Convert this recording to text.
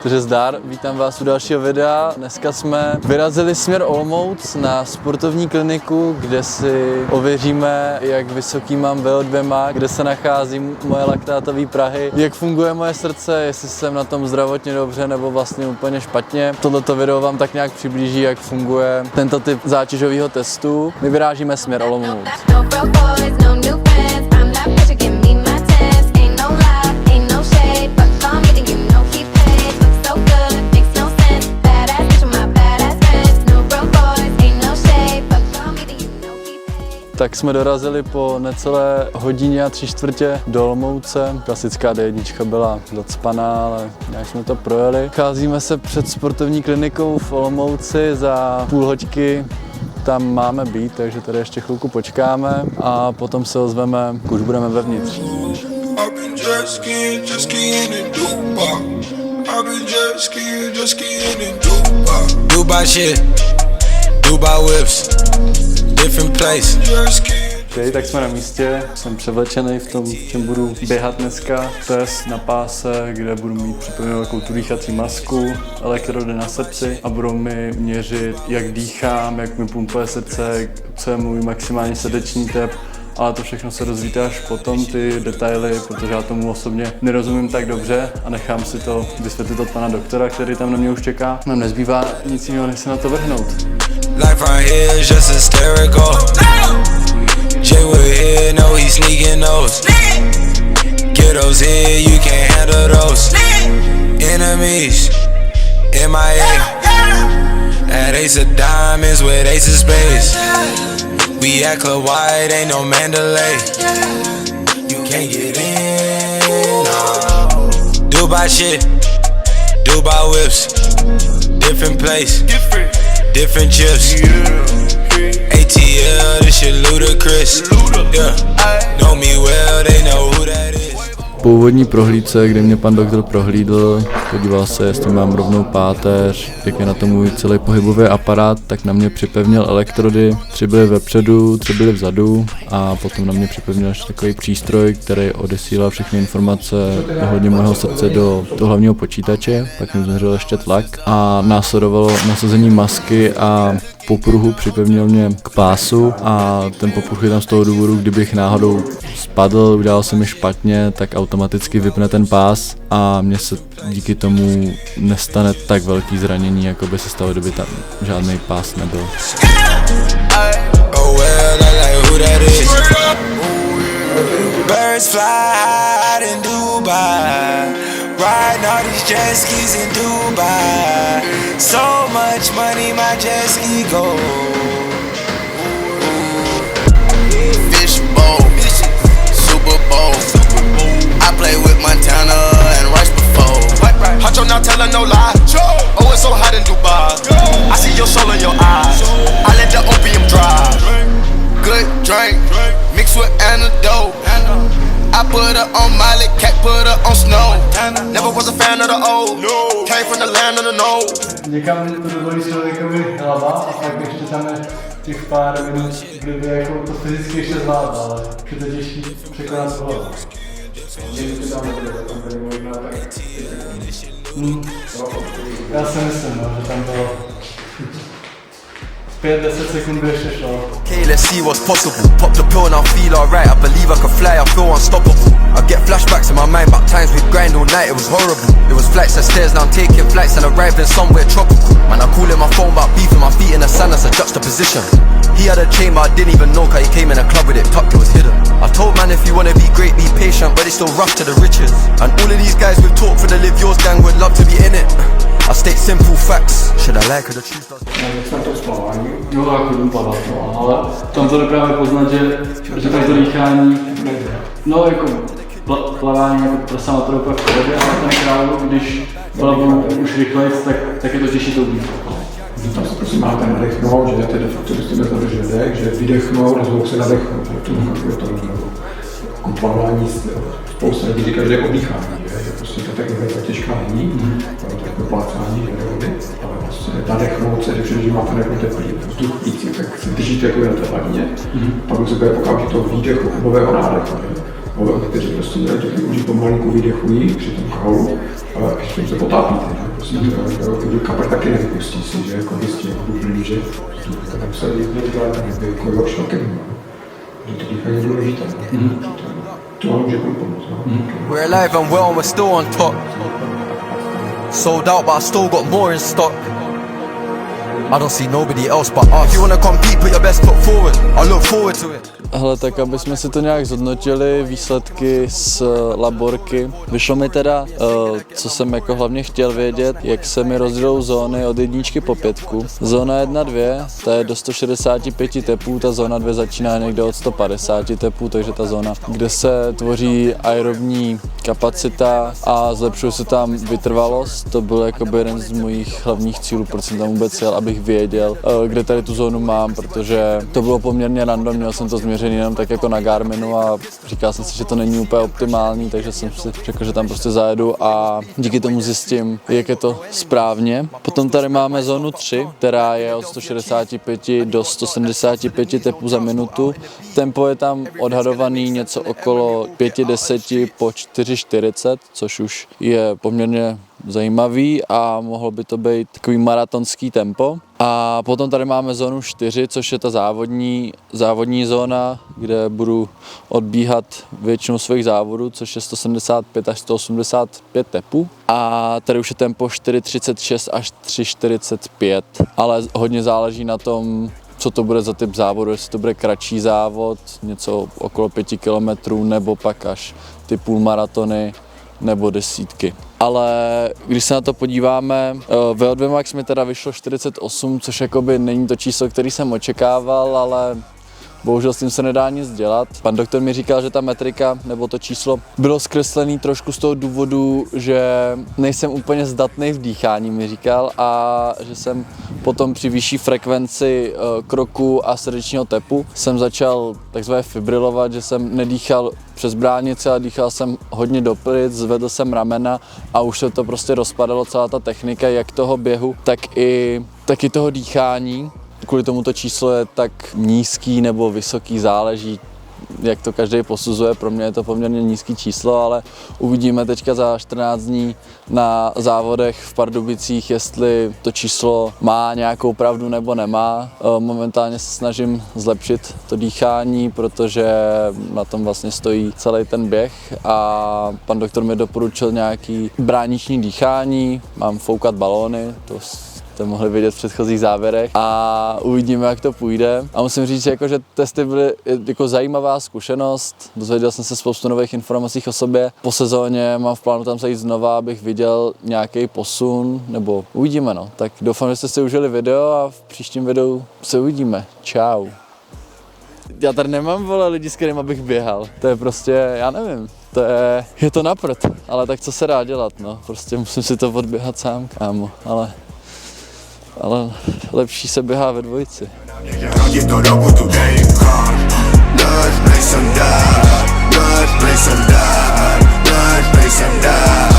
Takže zdar, vítám vás u dalšího videa. Dneska jsme vyrazili směr Olomouc na sportovní kliniku, kde si ověříme, jak vysoký mám VO2 kde se nachází moje laktátové prahy, jak funguje moje srdce, jestli jsem na tom zdravotně dobře nebo vlastně úplně špatně. Tohleto video vám tak nějak přiblíží, jak funguje tento typ zátěžového testu. My vyrážíme směr Olomouc. Tak jsme dorazili po necelé hodině a 3/4 do Olomouce. Klasická D1 byla zacpaná, ale nějak jsme to projeli. Cházíme se před sportovní klinikou v Olomouci, za půl hoďky tam máme být, takže tady ještě chvilku počkáme a potom se ozveme, už budeme vevnitř. Different place. Okay, tak jsme na místě, jsem převlečený v tom, čem budu běhat dneska. Test na páse, kde budu mít připravenou takovou tu dýchací masku, elektrody na srdci a budou mi měřit, jak dýchám, jak mi pumpuje srdce, co je můj maximální srdeční tep. Ale to všechno se dozvíte až potom, ty detaily, protože já tomu osobně nerozumím tak dobře a nechám si to vysvětlit od pana doktora, který tam na mě už čeká. Nám nezbývá nic jiného, než se na to vrhnout. Life right here is just hysterical. Jay will here, know he's sneaking those. Ghettos here, you can't handle those. Enemies, MIA. At Ace of Diamonds with Ace of Spades. We at Club White, ain't no Mandalay. You can't get in, no. Dubai shit, Dubai whips. Different place, different chips. ATL, this shit ludicrous. Yeah, know me well, they know who that is. Po úvodní prohlídce, kde mě pan doktor prohlídl, podíval se, jestli mám rovnou páteř, jak je na tom můj celý pohybový aparát, tak na mě připevnil elektrody, 3 byly vepředu, 3 byly vzadu a potom na mě připevnil ještě takový přístroj, který odesílal všechny informace ohledně mého srdce do toho hlavního počítače, pak mi změřil ještě tlak a následovalo nasazení masky a popruhu, připevnil mě k pásu a ten popruh je tam z toho důvodu, kdybych náhodou spadl, udělal se mi špatně, tak automaticky vypne ten pás a mně se díky tomu nestane tak velký zranění, jako by se stalo, kdyby tam žádný pás nebyl. Riding all these jet skis in Dubai. So much money, my jet ski go. Fishbowl, Super Bowl. I play with Montana and Rice before. Huncho not telling no lie. Oh, it's so hot in Dubai. I see your soul in your eyes. I let the opium dry. Good drink, mixed with antidote. I put her on Miley, cat put her on Snow. Never was a fan of the old. Came from the land of the no. Někam to dovolí člověkovi hlava a pak ještě tam je těch pár minut, kdyby jako to fyzicky ještě zvládl, ale je to těžší překonat hlavu. Já si myslím, že tam bylo 5-10 sekund by ještě šlo. Okay, let's see what's possible. Pop the pill and I feel alright. I believe I can fly, I feel unstoppable. I get flashbacks in my mind about times we'd grind all night, it was horrible. It was flights and stairs, now I'm taking flights and arriving somewhere tropical. Man, I call him my phone about beefing my feet in the sand as a juxtaposition. He had a chain but I didn't even know, cause he came in a club with it tucked, it was hidden. I told man if you wanna be great, be patient, but it's still rough to the riches. And all of these guys we've talked for the Live Yours gang would love to be in it. I state simple facts. Should I like or the truth does? Jo, jako jdem plavat, no, ale tam to jde právě poznat, že to dýchání, no jako plavání jako prsa na to úplně v pohodě, ale ten králu, když plavu už rychlejc, tak je to těžší to dýchat. Tam se prostě máte nadechnout, že jdete de facto byste nezadrželi dech, že vydechnout, nezvou se nadechnout, protože to jako plavání spousta lidí říká, že je oddychání, že prostě ta technika těžká není, to plácání, že vody, ale prostě nadechnout se, když máte nadechnout teplý vzduch víc, tak se držíte jako na té hladině, pak se bude pokažit toho výdechu, nového nádechu, kteří prostě dělají, že pomalinku vydechují při tom kraulu, ale když se potápíte, prostě kapr taky nevypustí si, že jako vystí, jako blíže, to tam se jedně dělá tak, jako je lepší taky, že to dýchání je důležité, to může pomoct. We're alive and well and we're still on top. Sold out but I still got more in stock. I don't see nobody else but us. If you wanna compete, put your best foot forward. I look forward to it. Hele, tak aby jsme si to nějak zhodnotili, výsledky z laborky. Vyšlo mi teda, co jsem jako hlavně chtěl vědět, jak se mi rozdělou zóny od 1 po 5. Zóna 1, 2, ta je do 165 tepů, ta zóna 2 začíná někde od 150 tepů, takže ta zóna, kde se tvoří aerobní kapacita a zlepšuje se tam vytrvalost, to byl jakoby jeden z mojich hlavních cílů, proč jsem tam vůbec jel, abych věděl, kde tady tu zónu mám, protože to bylo poměrně random, měl jsem to změřený jenom tak jako na Garminu a říkal jsem si, že to není úplně optimální, takže jsem si řekl, že tam prostě zajedu a díky tomu zjistím, jak je to správně. Potom tady máme zónu 3, která je od 165 do 175 tepů za minutu. Tempo je tam odhadovaný něco okolo 5:10 po 4:40, což už je poměrně zajímavý a mohlo by to být takový maratonský tempo. A potom tady máme zónu 4, což je ta závodní zóna, kde budu odbíhat většinu svých závodů, což je 175 až 185 tepů. A tady už je tempo 4:36 až 3:45, ale hodně záleží na tom, co to bude za typ závodu, jestli to bude kratší závod, něco okolo 5 kilometrů, nebo pak až ty půlmaratony, nebo desítky. Ale když se na to podíváme, VO2 max mi teda vyšlo 48, což jakoby není to číslo, který jsem očekával, ale bohužel s tím se nedá nic dělat. Pan doktor mi říkal, že ta metrika nebo to číslo bylo zkreslený trošku z toho důvodu, že nejsem úplně zdatný v dýchání, mi říkal, a že jsem potom při vyšší frekvenci kroku a srdečního tepu jsem začal takzvaně fibrilovat, že jsem nedýchal přes bránici, ale dýchal jsem hodně do plic, zvedl jsem ramena a už se to prostě rozpadalo, celá ta technika, jak toho běhu, tak i toho dýchání. Kvůli tomu to číslo je tak nízký nebo vysoký, záleží, jak to každý posuzuje. Pro mě je to poměrně nízký číslo, ale uvidíme teďka za 14 dní na závodech v Pardubicích, jestli to číslo má nějakou pravdu nebo nemá. Momentálně se snažím zlepšit to dýchání, protože na tom vlastně stojí celý ten běh a pan doktor mi doporučil nějaký brániční dýchání, mám foukat balóny, to mohli vidět v předchozích závěrech a uvidíme, jak to půjde. A musím říct, že testy byly jako zajímavá zkušenost, dozvěděl jsem se spoustu nových informací o sobě. Po sezóně mám v plánu tam zajít znova, abych viděl nějaký posun, nebo uvidíme, no. Tak doufám, že jste si užili video a v příštím videu se uvidíme. Čau. Já tady nemám, vole, lidi, s kterým abych běhal. To je prostě, já nevím, je to na prd, ale tak co se dá dělat, no. Prostě musím si to odběhat sám, kámo, ale lepší se běhá ve dvojici. Let's play some die.